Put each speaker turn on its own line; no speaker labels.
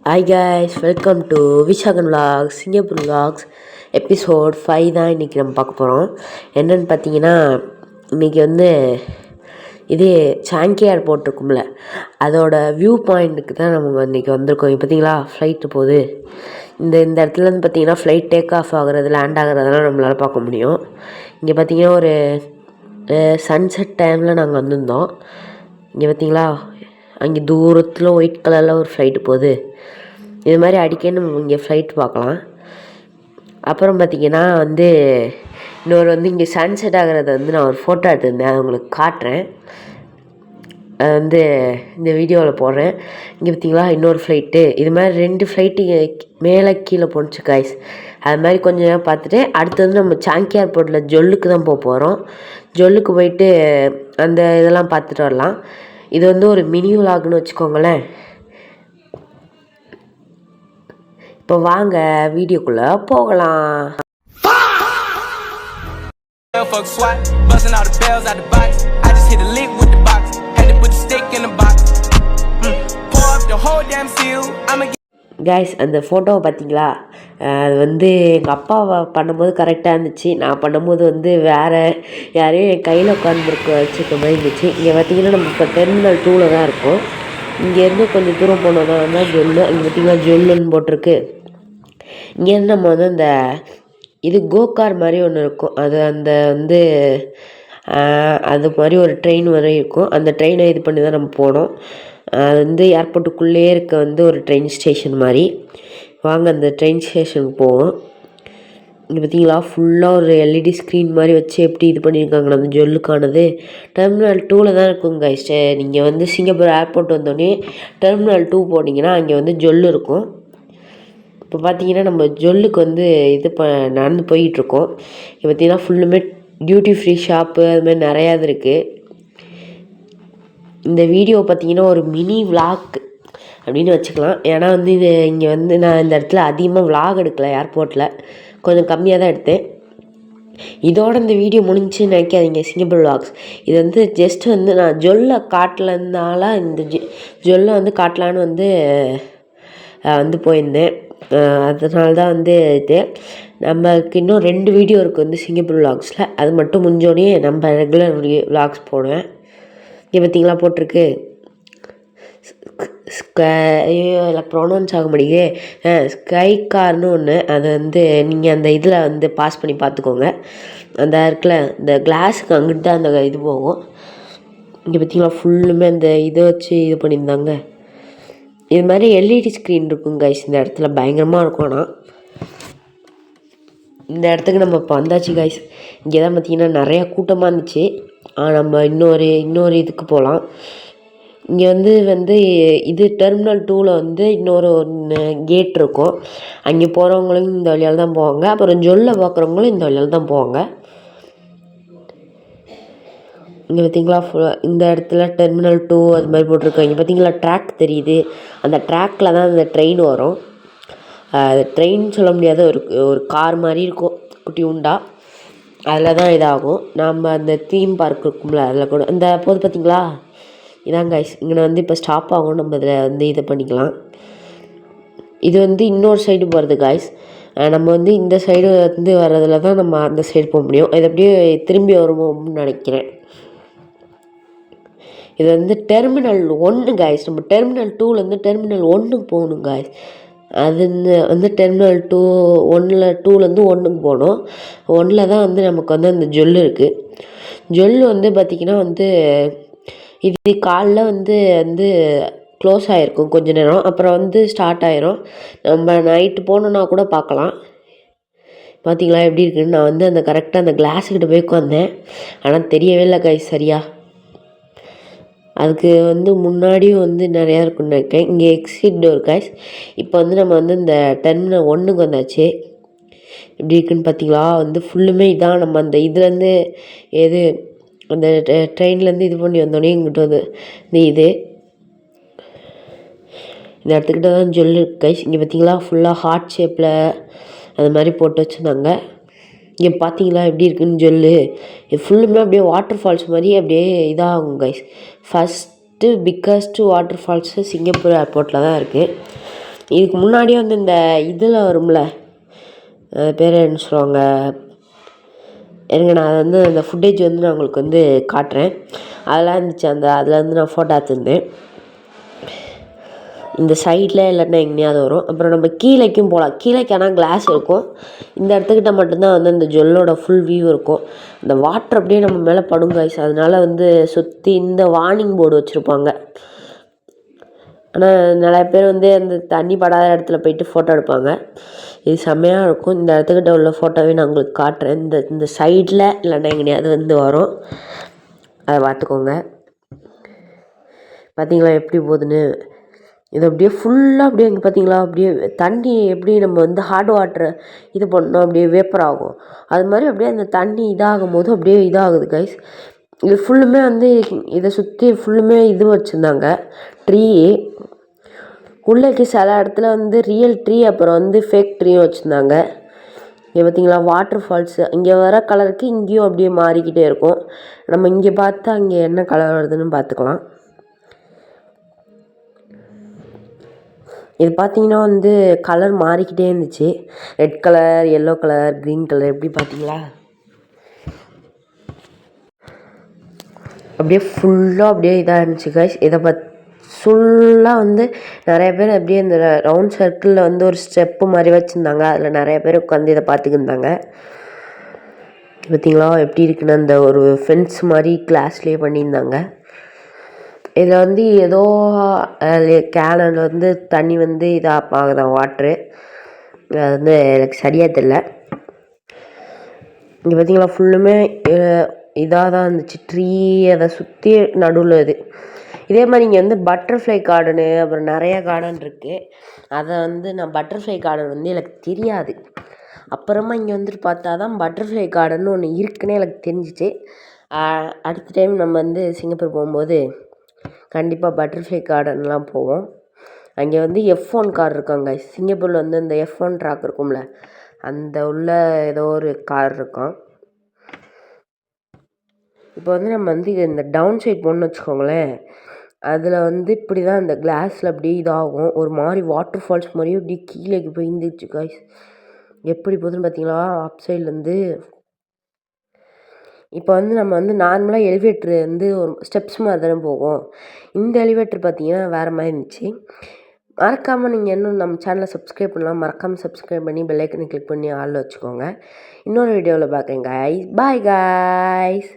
Hi guys, welcome to Vishagan vlogs, Singapore vlogs episode 5 தான் இன்றைக்கி நம்ம பார்க்க போகிறோம். என்னென்னு பார்த்தீங்கன்னா, இன்றைக்கி வந்து இது சாங்கி ஏர்போர்ட் இருக்கும்ல, அதோட வியூ பாயிண்ட்டுக்கு தான் நம்ம இன்றைக்கி வந்திருக்கோம். பார்த்தீங்களா, ஃப்ளைட்டு போகுது. இந்த இடத்துலேருந்து பார்த்தீங்கன்னா ஃப்ளைட் டேக் ஆஃப் ஆகிறது, லேண்ட் ஆகிறதெல்லாம் நம்மளால் பார்க்க முடியும். இங்கே பார்த்தீங்கன்னா ஒரு சன்செட் டைமில் நாங்கள் வந்திருந்தோம். இங்கே பார்த்தீங்களா, அங்கே தூரத்தில் ஒயிட் கலரில் ஒரு ஃப்ளைட்டு போகுது. இது மாதிரி அடிக்கடி நம்ம இங்கே ஃப்ளைட் பார்க்கலாம். அப்புறம் பார்த்திங்கன்னா வந்து இன்னொரு வந்து இங்கே சன்செட் ஆகிறத வந்து நான் ஒரு ஃபோட்டோ எடுத்திருந்தேன், அதை உங்களுக்கு காட்டுறேன். அது வந்து இந்த வீடியோவில் போடுறேன். இங்கே பார்த்திங்களா இன்னொரு ஃப்ளைட்டு, இது மாதிரி 2 ஃப்ளைட்டு மேலே கீழே போணுச்சு காய்ஸ். அது மாதிரி கொஞ்சம் நேரம் பார்த்துட்டு அடுத்து வந்து நம்ம சாங்கி ஏர்போர்ட்டில் ஜொல்லுக்கு தான் போகிறோம். ஜொல்லுக்கு போயிட்டு அந்த இதெல்லாம் பார்த்துட்டு வரலாம். இது வந்து ஒரு மினி விலாக்னு வச்சுக்கோங்களேன். இப்போ வாங்க வீடியோக்குள்ளே போகலாம். கைஸ், அந்த ஃபோட்டோவை பார்த்தீங்களா, அது வந்து எங்கள் அப்பாவை பண்ணும்போது கரெக்டாக இருந்துச்சு. நான் பண்ணும்போது வந்து வேறு யாரையும் என் கையில் உட்காந்துருக்க வச்சுக்க மாதிரி இருந்துச்சு. இங்கே பார்த்தீங்கன்னா நம்ம இப்போ டெர்மினல் 2ல் தான் இருக்கோம். இங்கேருந்து கொஞ்சம் தூரம் போனோம்னா ஜொல்லு. அங்கே பார்த்திங்கன்னா ஜொல்லுன்னு போட்டிருக்கு. இங்கேருந்து நம்ம வந்து அந்த இது கோகார் மாதிரி ஒன்று இருக்கும், அது அந்த வந்து அது மாதிரி ஒரு ட்ரெயின் வரை இருக்கும். அந்த ட்ரெயினை இது பண்ணி தான் நம்ம போனோம். அது வந்து ஏர்போர்ட்டுக்குள்ளேயே இருக்க வந்து ஒரு ட்ரெயின் ஸ்டேஷன் மாதிரி. வாங்க அந்த ட்ரெயின் ஸ்டேஷனுக்கு போவோம். இங்கே பார்த்தீங்களா ஃபுல்லாக ஒரு எல்இடி ஸ்க்ரீன் மாதிரி வச்சு எப்படி இது பண்ணியிருக்காங்க அந்த ஜொல்லுக்கானது. டெர்மினல் 2ல் தான் இருக்குங்க கைஸ். நீங்கள் வந்து சிங்கப்பூர் ஏர்போர்ட் வந்தோடனே டெர்மினல் 2 போனீங்கன்னா அங்கே வந்து ஜொல்லு இருக்கும். இப்போ பார்த்தீங்கன்னா நம்ம ஜொல்லுக்கு வந்து இது நடந்து போயிட்டுருக்கோம். இப்போ பார்த்தீங்கன்னா ஃபுல்லுமே டியூட்டி ஃப்ரீ ஷாப்பு அது மாதிரி நிறையா இது இருக்குது. இந்த வீடியோ பார்த்தீங்கன்னா ஒரு மினி விலாக் அப்படின்னு வச்சுக்கலாம். ஏன்னா வந்து இது இங்கே வந்து நான் இந்த இடத்துல அதிகமாக விலாக் எடுக்கலை, ஏர்போர்ட்டில் கொஞ்சம் கம்மியாக தான் எடுத்தேன். இதோட இந்த வீடியோ முடிஞ்சுன்னு நினைக்காதீங்க சிங்கப்பூர் விலாக்ஸ். இது வந்து ஜஸ்ட் வந்து நான் ஜொல்லை காட்டலனால இந்த ஜொல்லை வந்து காட்டலான்னு வந்து போயிருந்தேன். அதனால தான் வந்து இது நமக்கு இன்னும் 2 வீடியோ இருக்குது வந்து சிங்கப்பூர் விலாக்ஸில். அது மட்டும் முடிஞ்சோடனே நம்ம ரெகுலர் விலாக்ஸ் போடுவேன். இங்கே பார்த்தீங்களா போட்டிருக்கு இல்லை ப்ரொனவுன்ஸ் ஆக முடியுது, ஸ்கை கார்னு ஒன்று. அது வந்து நீங்கள் அந்த இதில் வந்து பாஸ் பண்ணி பார்த்துக்கோங்க. அந்த இருக்குல்ல இந்த கிளாஸுக்கு அங்கிட்டு தான் அந்த இது போகும். இங்கே பார்த்தீங்களா ஃபுல்லுமே அந்த இதை வச்சு இது பண்ணியிருந்தாங்க. இது மாதிரி எல்இடி ஸ்க்ரீன் இருக்கும் கைஸ் இந்த இடத்துல, பயங்கரமாக இருக்கும். ஆனால் இந்த இடத்துக்கு நம்ம இப்போ வந்தாச்சு கைஸ். இங்கே தான் பார்த்தீங்கன்னா நிறையா கூட்டமாக இருந்துச்சு. நம்ம இன்னொரு இதுக்கு போகலாம். இங்கே வந்து இது டெர்மினல் 2ல் வந்து இன்னொரு கேட் இருக்கும். அங்கே போகிறவங்களும் இந்த வழியால் தான் போவாங்க. அப்புறம் ஜொல்லை பார்க்குறவங்களும் இந்த வழியால் தான் போவாங்க. இங்கே பார்த்தீங்களா இந்த இடத்துல டெர்மினல் 2 அது மாதிரி போட்டிருக்கோம். இங்கே பார்த்தீங்களா ட்ராக் தெரியுது. அந்த ட்ராக்கில் தான் அந்த ட்ரெயின் வரும். அது ட்ரெயின் சொல்ல முடியாத ஒரு கார் மாதிரி இருக்கும், குட்டி உண்டா. அதில் தான் இதாகும். நம்ம அந்த தீம் பார்க் இருக்கும்ல, அதில் கூட இந்த போது பார்த்தீங்களா இதான் கைஸ். இங்கே வந்து இப்போ ஸ்டாப் ஆகும். நம்ம இதில் வந்து இதை பண்ணிக்கலாம். இது வந்து இன்னொரு சைடு போகிறது கைஸ். நம்ம வந்து இந்த சைடு வந்து வர்றதுல தான் நம்ம அந்த சைடு போக முடியும். இது அப்படியே திரும்பி வருவோம்னு நினைக்கிறேன். இது வந்து டெர்மினல் 1 கைஸ். நம்ம டெர்மினல் 2லேருந்து டெர்மினல் 1க்கு போகணும் கைஸ். அது வந்து டெர்மினல் 2லேருந்து 1க்கு போகணும். 1ல் தான் வந்து நமக்கு வந்து அந்த ஜொல்லு இருக்குது. ஜொல்லு வந்து பார்த்திங்கன்னா வந்து இது காலைல வந்து க்ளோஸ் ஆகிருக்கும் கொஞ்ச நேரம், அப்புறம் வந்து ஸ்டார்ட் ஆகிரும். நம்ம நைட்டு போனோன்னா கூட பார்க்கலாம். பார்த்திங்களா எப்படி இருக்குன்னு. நான் வந்து அந்த கரெக்டாக அந்த கிளாஸுக்கிட்ட போய் உட்காந்தேன், ஆனால் தெரியவே இல்லை கைஸ் சரியா. அதுக்கு வந்து முன்னாடியும் வந்து நிறையா இருக்குன்னு நினைக்கிறேன். இங்கே எக்ஸிட் டோர் கைஸ். இப்போ வந்து நம்ம வந்து இந்த டெர்மினல் 1க்கு வந்தாச்சு. எப்படி இருக்குன்னு பார்த்தீங்களா, வந்து ஃபுல்லுமே இதான். நம்ம அந்த இதுலேருந்து எது அந்த ட்ரெயின்லேருந்து இது பண்ணி வந்தோடனே இங்கிட்ட வந்து இது இந்த இடத்துக்கிட்ட தான் ஜொல்லு கைஸ். இங்கே பார்த்தீங்களா ஃபுல்லாக ஹார்ட் ஷேப்பில் அது மாதிரி போட்டு வச்சுருந்தாங்க. இங்கே பார்த்தீங்களா எப்படி இருக்குன்னு ஜொல்லு. இது ஃபுல்லுமே அப்படியே வாட்டர் ஃபால்ஸ் மாதிரி அப்படியே இதாகும் guys. First biggest water falls Singapore ஏர்போர்ட்டில் தான் இருக்குது. இதுக்கு முன்னாடியே வந்து இந்த இதில் வரும்ல பேர் என்ன சொல்லுவாங்க, இருங்க நான் வந்து அந்த ஃபுட்டேஜ் வந்து நான் உங்களுக்கு வந்து காட்டுறேன். அதெல்லாம் இருந்துச்சு, அதில் வந்து நான் ஃபோட்டோ எடுத்திருந்தேன். இந்த சைடில் இல்லைன்னா எங்கேயாவது வரும். அப்புறம் நம்ம கீழேக்கும் போகலாம். கீழேக்கு ஆனால் கிளாஸ் இருக்கும். இந்த இடத்துக்கிட்ட மட்டும்தான் வந்து அந்த ஜொல்லோட ஃபுல் வியூ இருக்கும். இந்த வாட்டர் அப்படியே நம்ம மேலே படும் காய்ஸ். அதனால வந்து சுற்றி இந்த வார்னிங் போர்டு வச்சுருப்பாங்க. ஆனால் நிறைய பேர் வந்து அந்த தண்ணி படாத இடத்துல போயிட்டு ஃபோட்டோ எடுப்பாங்க. இது செம்மையாக இருக்கும். இந்த இடத்துக்கிட்ட உள்ள ஃபோட்டோவே நான் உங்களுக்கு காட்டுறேன். இந்த சைடில் இல்லைன்னா எங்கேயாவது வந்து வரும், அதை பார்த்துக்கோங்க. பார்த்தீங்களா எப்படி போகுதுன்னு. இது அப்படியே ஃபுல்லாக அப்படியே இங்கே பார்த்தீங்களா, அப்படியே தண்ணி எப்படி நம்ம வந்து ஹாட் வாட்டரை இது பண்ணோம் அப்படியே வேப்பர் ஆகும், அது மாதிரி அப்படியே அந்த தண்ணி இதாகும் போது அப்படியே இதாகுது கைஸ். இது ஃபுல்லுமே வந்து இதை சுற்றி ஃபுல்லுமே இது வச்சுருந்தாங்க, ட்ரீ. உள்ளேக்கு சில இடத்துல வந்து ரியல் ட்ரீ, அப்புறம் வந்து ஃபேக் ட்ரீயும் வச்சுருந்தாங்க. இங்கே பார்த்தீங்களா வாட்டர் ஃபால்ஸு. இங்கே வர கலருக்கு இங்கேயும் அப்படியே மாறிக்கிட்டே இருக்கும். நம்ம இங்கே பார்த்தா அங்கே என்ன கலர் வருதுன்னு பார்த்துக்கலாம். இது பார்த்தீங்கன்னா வந்து கலர் மாறிக்கிட்டே இருந்துச்சு. Red colour, yellow colour, green colour, எப்படி பார்த்தீங்களா? அப்படியே ஃபுல்லாக அப்படியே இதாக இருந்துச்சு கைஸ். இதை ஃபுல்லாக வந்து நிறைய பேர் அப்படியே இந்த ரவுண்ட் சர்க்கிளில் வந்து ஒரு ஸ்டெப்பு மாதிரி வச்சுருந்தாங்க. அதில் நிறைய பேர் உட்காந்து இதை பார்த்துக்கிருந்தாங்க. பார்த்தீங்களா எப்படி இருக்குன்னு, அந்த ஒரு ஃபென்ஸ் மாதிரி கிளாஸ்லேயே பண்ணியிருந்தாங்க. இதில் வந்து ஏதோ கேனில் வந்து தண்ணி வந்து இதாக ஆகுதான் வாட்ரு. அது வந்து எனக்கு சரியாக தெரில. இங்கே பார்த்தீங்களா ஃபுல்லுமே இதாக தான் இருந்துச்சு, ட்ரீ. அதை சுற்றி நடுவில் இதே மாதிரி இங்கே வந்து பட்டர்ஃப்ளை கார்டனு அப்புறம் நிறைய கார்டன் இருக்குது. அதை வந்து நான் பட்டர்ஃப்ளை கார்டன் வந்து எனக்கு தெரியாது. அப்புறமா இங்கே வந்துட்டு பார்த்தா தான் பட்டர்ஃப்ளை கார்டன் ஒன்று இருக்குன்னே எனக்கு தெரிஞ்சிச்சு. அடுத்த டைம் நம்ம வந்து சிங்கப்பூர் போகும்போது கண்டிப்பாக பட்டர்ஃப்ளை கார்டன்லாம் போவோம். அங்கே வந்து F1 கார் இருக்காங்க. சிங்கப்பூரில் வந்து இந்த F1 ட்ராக் இருக்கும்ல, அந்த உள்ள ஏதோ ஒரு கார் இருக்கும். இப்போ வந்து நம்ம வந்து இந்த டவுன் சைட் போகணுன்னு வச்சுக்கோங்களேன், அதில் வந்து இப்படி தான் இந்த கிளாஸில் அப்படியே இதாகும். ஒரு மாதிரி வாட்டர் ஃபால்ஸ் மாதிரியும் இப்படி கீழேக்கு போய் இருந்துச்சு காய்ஸ். எப்படி போகுதுன்னு பார்த்தீங்களா அப் சைட்லேருந்து. இப்போ வந்து நம்ம வந்து நார்மலாக எலிவேட்ரு வந்து ஒரு ஸ்டெப்ஸ் மாதிரி தானே போகும். இந்த எலிவேட்ரு பார்த்தீங்கன்னா வேறு மாதிரி இருந்துச்சு. மறக்காமல் நீங்கள் இன்னும் நம்ம சேனலை சப்ஸ்கிரைப் பண்ணலாம். மறக்காமல் சப்ஸ்கிரைப் பண்ணி பெல் ஐக்கனை கிளிக் பண்ணி ஆளில் வச்சுக்கோங்க. இன்னொரு வீடியோவில் பார்க்குறேன் காய்ஸ். Bye guys.